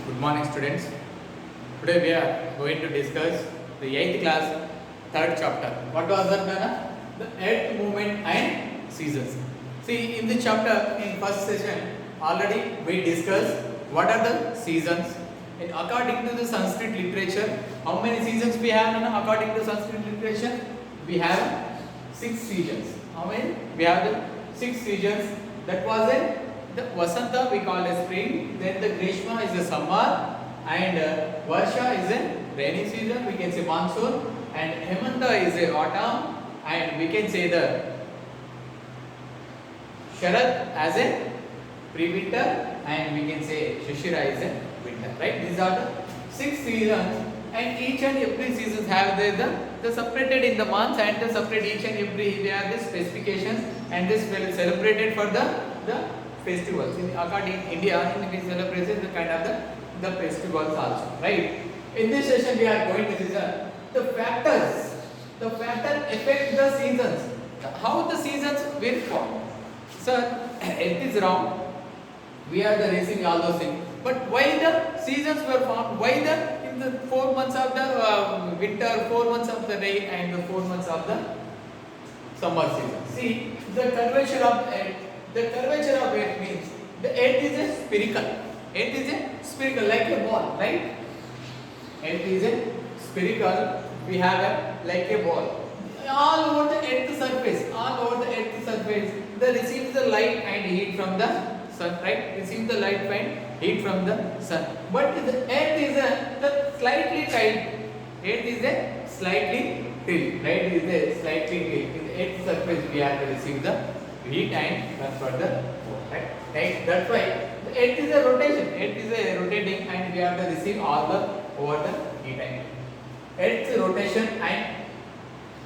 Good morning, students. Today we are going to discuss the 8th class, 3rd chapter. What was that, Nana? The earth movement and seasons. See, in the chapter, in first session, already we discussed what are the seasons. And according to the Sanskrit literature, how many seasons we have, Nana? According to Sanskrit literature, we have 6 seasons. How many? We have the 6 seasons. That was it. The Vasanta we call as spring, then the Grishma is the summer, and Varsha is a rainy season, we can say monsoon, and Hemanta is a autumn, and we can say the Sharad as a pre-winter, and we can say Shishira is a winter, right? These are the 6 seasons, and each and every season have the separated in the months, and the separate each and every they have the specifications, and this will celebrated for the festivals. In according India, we celebrate the kind of the festivals also, right? In this session, we are going to discuss the factors. The factor affect the seasons. How the seasons will form. Sir, it is wrong. We are the racing all those things. But why the seasons were formed? Why the in the 4 months of the winter, 4 months of the rain, and the 4 months of the summer season? See, the curvature of earth means the earth is a spherical. Earth is a spherical like a ball, right? Earth is a spherical. We have a like a ball. All over the earth surface, they receive the light and heat from the sun, right? Receive the light and heat from the sun. But the earth is the slightly tilt. Earth is a slightly tilt, right? It is a slightly tilt. In the earth surface, we have to receive the heat and transfer the work, right? That's why the earth is a rotation. Earth is a rotating, and we have to receive all the over the heat and earth's rotation and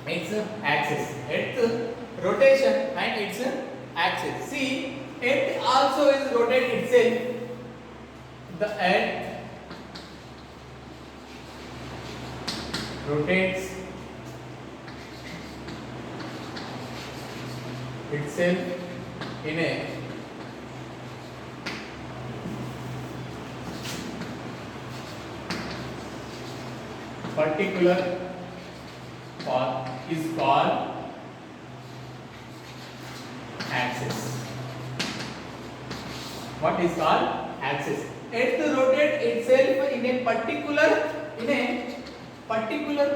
its axis. Earth's rotation and its axis. See, earth also is rotate itself. The earth rotates itself in a particular path is called axis. What is called axis? Earth rotates itself in a particular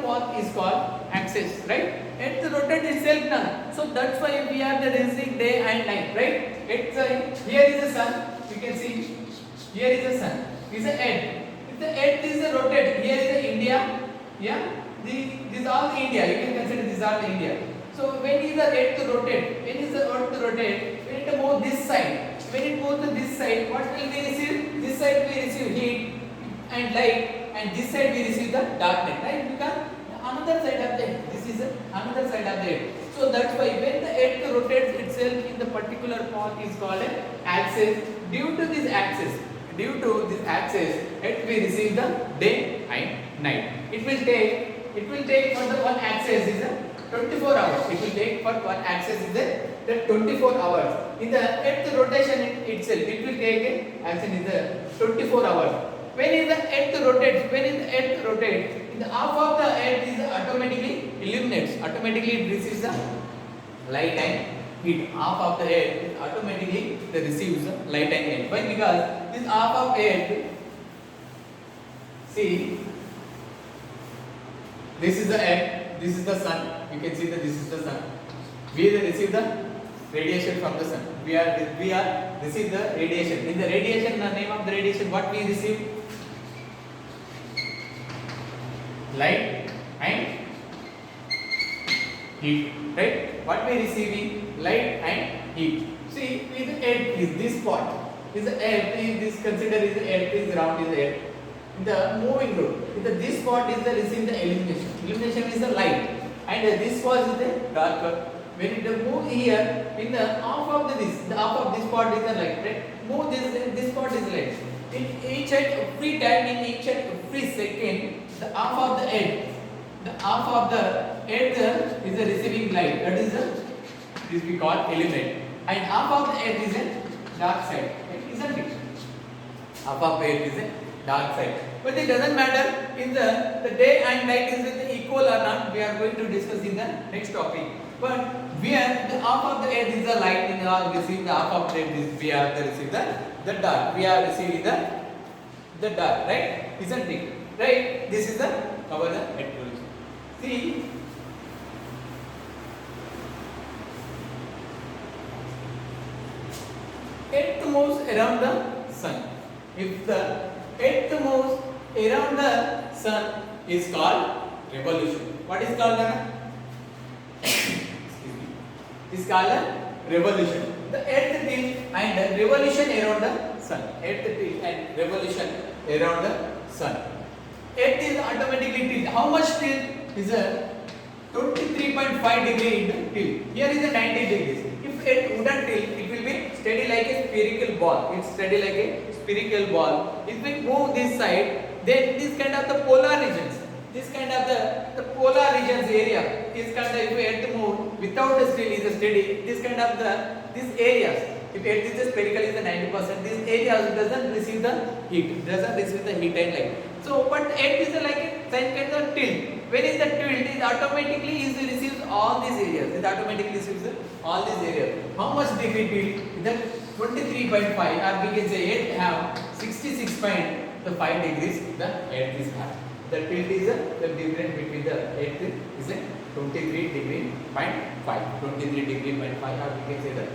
path is called axis, right? Earth rotates itself now. So that's why we are the racing day and night, right? Here is the sun. You can see here is the sun. This is the earth. If the earth is rotated, here is the India. Yeah, this is all India. You can consider this all India. So when is the earth rotate? When is the earth rotate? When it move this side. When it moves to this side, what will we receive? This side we receive heat and light, and this side we receive the darkness, right? Because another side of the earth. This is another side of the earth. So that's why when the earth rotates itself in the particular path is called an axis. Due to this axis, earth we receive the day and night. It will take for the one axis is 24 hours. It will take for one axis is the 24 hours. In the earth rotation itself, it will take a action is the 24 hours. When is the earth rotates, in the half of the earth is automatically illuminates. Automatically it receives the light and heat. Half of the earth automatically receives the light and heat. Why? Because this half of earth, see, this is the earth, this is the sun. You can see that this is the sun. We receive the radiation from the sun. We are receive the radiation. In the radiation, the name of the radiation, what we receive? Light and heat, right? What we receiving? Light and heat. See, with the earth is this part. Is the earth is considered is the earth is round is the earth. In the moving road, this part is the receive the illumination. Illumination is the light, and this part is the darker. When it move here, in the half of half of this part is the light, right? Move this part is light. In each and every time, in each and every second, the half of the earth is the receiving light. That is this we call element, and half of the earth is a dark side, right? Isn't it? half of Earth is a dark side. But it doesn't matter in the day and night is it equal or not. We are going to discuss in the next topic. But where the half of the Earth is the light, and we are receiving the half of the Earth is we are receiving the dark. We are receiving the dark, right? Isn't it? Right? This is the our the electricity. See. Earth moves around the sun. If the Earth moves around the sun is called revolution. What is called is called a revolution. The Earth tilt and revolution around the sun. Earth tilt and revolution around the sun. Earth is automatically tilt. How much tilt is a 23.5 degree tilt. Here is a 90 degrees. If Earth wouldn't tilt, it will be steady like a spherical ball. It's steady like a spherical ball. If we move this side, then this kind of the polar regions. This kind of the polar regions area is kind of if Earth move without a still is a steady. This kind of these areas. If Earth is a spherical is a 90%. These areas doesn't receive the heat. Doesn't receive the heat and light. So, but Earth is like a kind of tilt. When is the tilt, it automatically is receives all these areas. It automatically receives all these areas. How much degree tilt? The 23.5, or we can say Earth have 66.5 degrees. The Earth is have. The tilt is the difference between the Earth is a 23 degree point 5. 23 degree point 5, or we can say that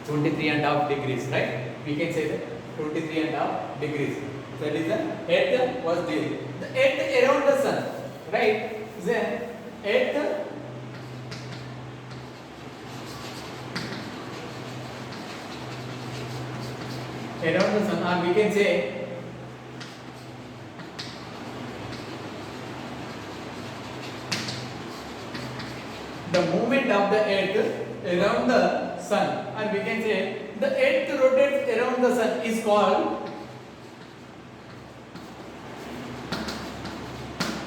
23 and a half degrees, right? We can say that 23 and a half degrees. So that is the Earth was there. The Earth around the sun, right? Then Earth around the sun, or we can say the movement of the Earth around the sun, or we can say the Earth rotates around the sun is called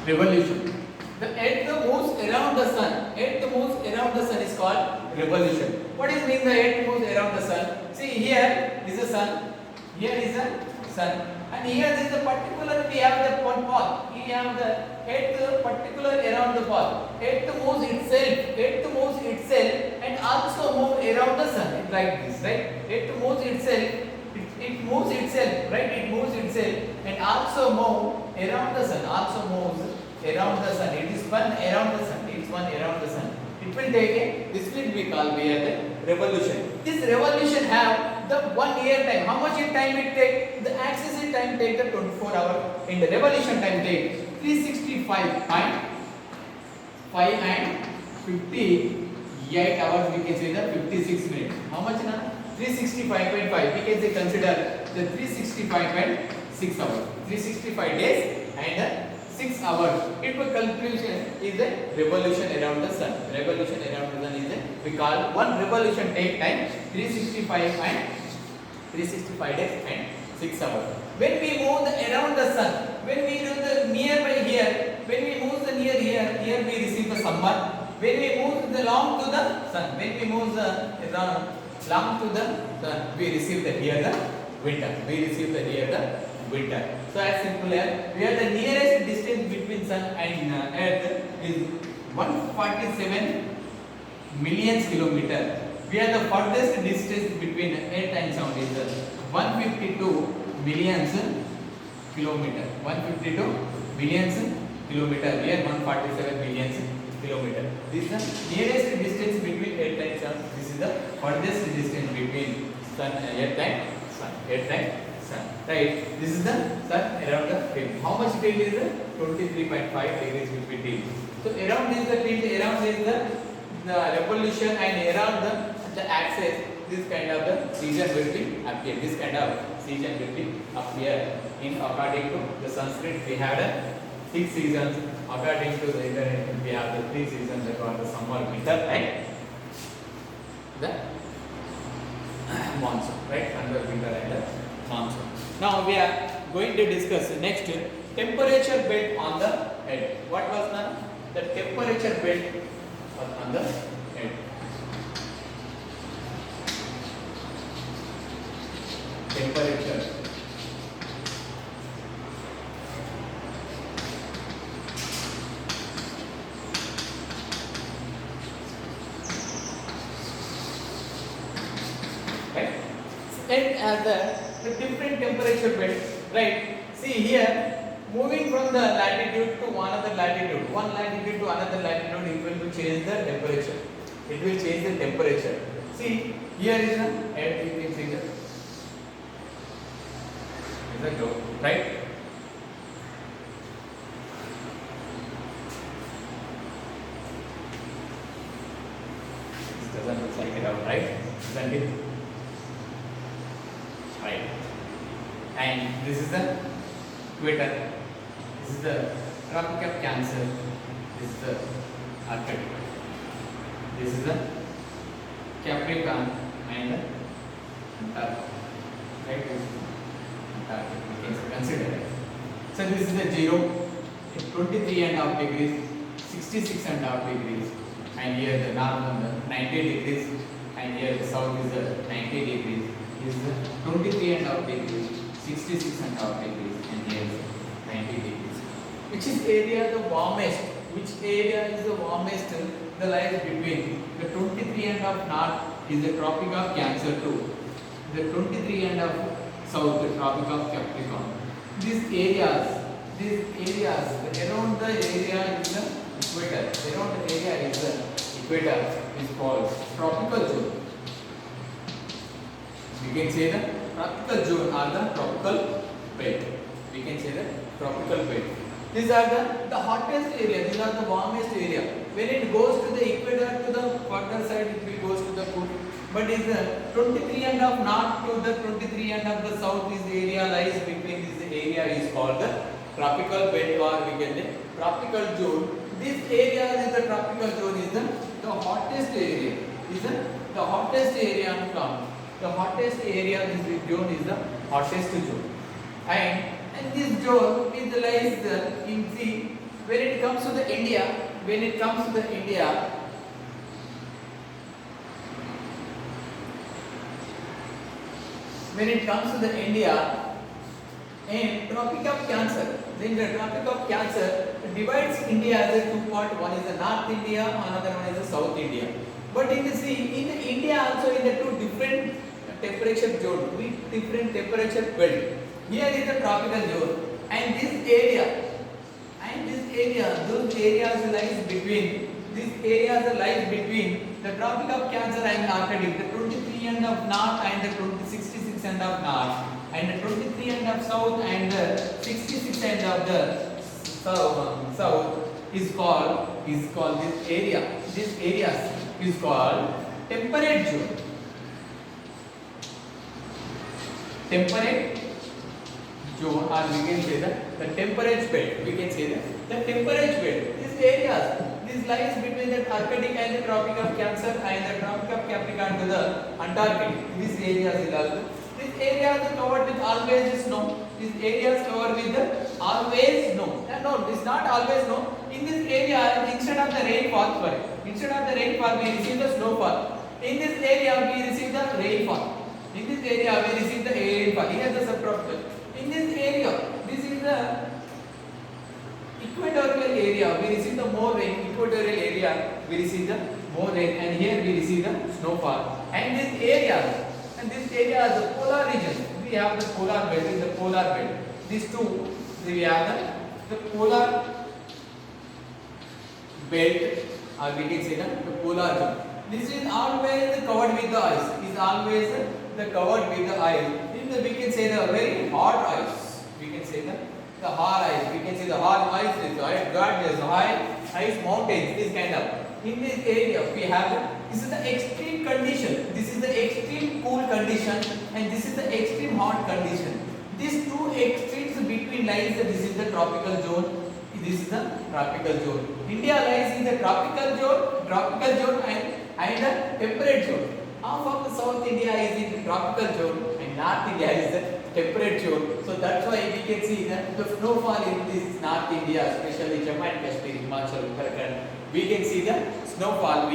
revolution. The Earth moves around the sun. Earth moves around the sun is called revolution. What is mean the Earth moves around the sun? See, here is the sun. Here is the sun. And here is the particular, we have the one path. We have the Earth particular around the path. Earth moves itself. Earth moves itself and also move around the sun. It's like this, right? Earth moves itself. It moves itself, right? It moves itself and also move around the sun. Also moves around the sun. It is one around the sun. It's one around the sun. It will take a, this will be called we the revolution. This revolution have the 1 year time. How much time it take? The axis time take the 24 hours. In the revolution time take 365.5 and 58 hours. We can say the 56 minutes. How much now? 365.5. We can say consider the 365.6 hours. 365 days and 6 hours. It will conclusion is a revolution around the sun. Revolution around the sun is a, we call one revolution take time 365 days and 6 hours. When we move around the sun, when we do the nearby here, when we move the near here, here we receive the summer. When we move the long to the sun, when we move the long to the sun, we receive the here the winter. We receive the here the winter. So as simple as where the nearest distance between sun and earth is 147 million kilometer. Where the furthest distance between earth and sun is 152 million kilometer. 152 million kilometer. Here 147 million kilometer. This is the nearest distance between earth and sun. This is the furthest distance between sun and earth and sun. Earth and sun. Right. This is the sun around the tilt. How much tilt is the 23.5 degrees will be tilt. So around is the tilt. Around is the revolution and around the axis. This kind of the season will be appear. This kind of season will be appear. In according to the Sanskrit, we have the 6 seasons. According to the internet, we have the 3 seasons. They call the summer, winter, and the monsoon. Right? Under winter and the monsoon. Now we are going to discuss next temperature belt on the head. What was the temperature belt on the head? Temperature head has the different temperature belt, right? See here, moving from the latitude to another latitude, one latitude to another latitude, it will change the temperature. It will change the temperature. See, here is the head, you can see the globe, right? This doesn't look like it out, right? Isn't it? Right. And this is the equator. This is the Tropic of Cancer. This is the Arctic. This is the Capricorn and the Antarctic. Right? This is Antarctic. We can consider it. So this is the 0, 23.5 degrees, 66.5 degrees, and here the north on the 90 degrees, and here the south is the 90 degrees. This is the 23.5 degrees, 66.5 degrees, and here is 90 degrees. Which is area the warmest? Which area is the warmest? The lies between the 23.5 north is the Tropic of Cancer too. The 23.5 south, the Tropic of Capricorn. These areas, around the area is the equator. Around the area is the equator is called tropical zone. We can say the tropical zone or the tropical belt. We can say the tropical belt. These are the hottest area. These are the warmest area. When it goes to the equator, to the further side, it will goes to the cool. But is the 23.5 north to the 23.5 the south is the area lies between this area is called the tropical belt, or we can say tropical zone. This area is the tropical zone is the hottest area. Is the hottest area on come. The hottest area this zone is the hottest zone. And this zone is the lies in sea. When it comes to the India, when it comes to the India, in Tropic of Cancer, then the Tropic of Cancer divides India as a two part. One is the North India, another one is the South India. But in the sea, in the India also in the two different temperature zone, with different temperature belt. Here is the tropical zone, and this area, those areas lies between. These areas lies between the Tropic of Cancer and Arctic, the 23.5 north and the 66.5 north, and the 23.5 south and the 66.5 the south is called this area. This area is called temperate zone. Temperate zone, or we can say the temperate belt. We can say the temperate belt. These areas, this lies between the Arctic and the Tropic of Cancer and the Tropic of Capricorn to the Antarctic. These areas is also. These areas are covered with always snow. These areas covered with the always snow. No, it's not always snow. In this area, instead of the rainfall, we receive the snowfall. In this area, we receive the rainfall. In this area, we receive the rainfall. Here the subtropical. In this area, this is the equatorial area. We receive the more rain. Equatorial area, we receive the more rain, and here we receive the snowfall. And this area, is the polar region. We have the polar belt. In the polar belt, these two, we have the polar belt, or we can say the polar zone. This is always covered with the ice. Is always the covered with the ice. We can say the very hard ice. We can say the hard ice. We can say the hard ice is gorgeous, high ice mountains. This kind of. In this area, we have this is the extreme condition. This is the extreme cool condition, and this is the extreme hot condition. These two extremes between lies. This is the tropical zone. This is the tropical zone. India lies in the tropical zone, and the temperate zone. Half of the South India is in the tropical zone, and North India is the temperate zone. So that's why we can see the snowfall in this North India, especially Jammu and Kashmir, Himachal, Uttarakhand. We can see the snowfall.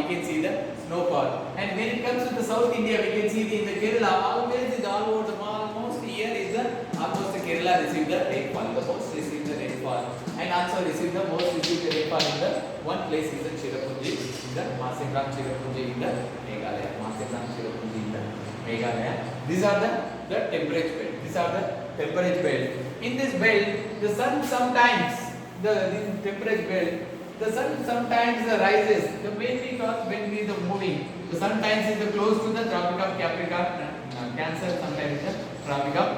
And when it comes to the South India, we can see in the Kerala, always is all over the almost year is almost the Kerala receive the rainfall. The most receive the rainfall, and also receive the most receive the rainfall in the one place is the Cherrapunji, in the Masimran Cherrapunji in the Meghalaya. Meghalaya. These are the temperature belt. These are the temperature belt. In this belt, the sun sometimes, in temperature belt, the sun sometimes rises. The main because when we are moving, the sometimes is close to the Tropic of Capricorn, Cancer, sometimes the Tropic of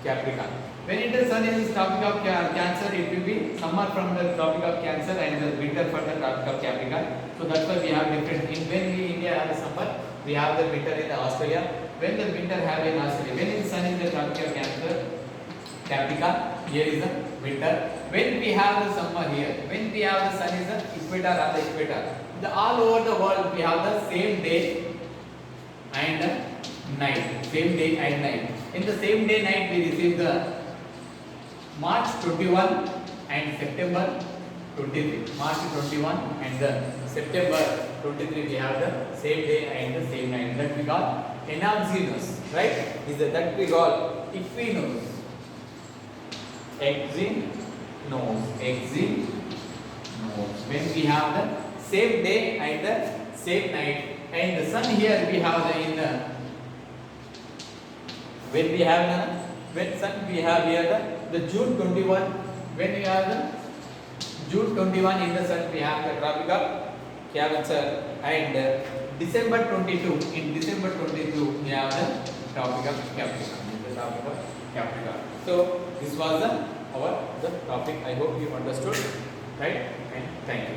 Capricorn. When it is sun is Tropic of Cancer, it will be summer from the Tropic of Cancer and the winter for the Tropic of Capricorn. So that's why we have different. When we India have the summer, we have the winter in the Australia. When the winter have in Australia, when the sun is the Tropic of Cancer, Capricorn, here is the winter. When we have the summer here, when we have the sun is the equator or the equator. All over the world we have the same day and night. Same day and night. In the same day night we receive the March 21 and September 23. March 21 and the September 23 we have the same day and the same night. That we call enanxinus, right? Is that we call equinoctial. Exynos. When we have the same day and the same night, and the sun here we have the in the when we have when sun we have here the June 21. When we have the June 21 in the sun we have the Tropic of Cancer, and December 22 in December 22 we have the Tropic of Capricorn. The Tropic of Capricorn. So this was the topic. I hope you understood, right? And thank you.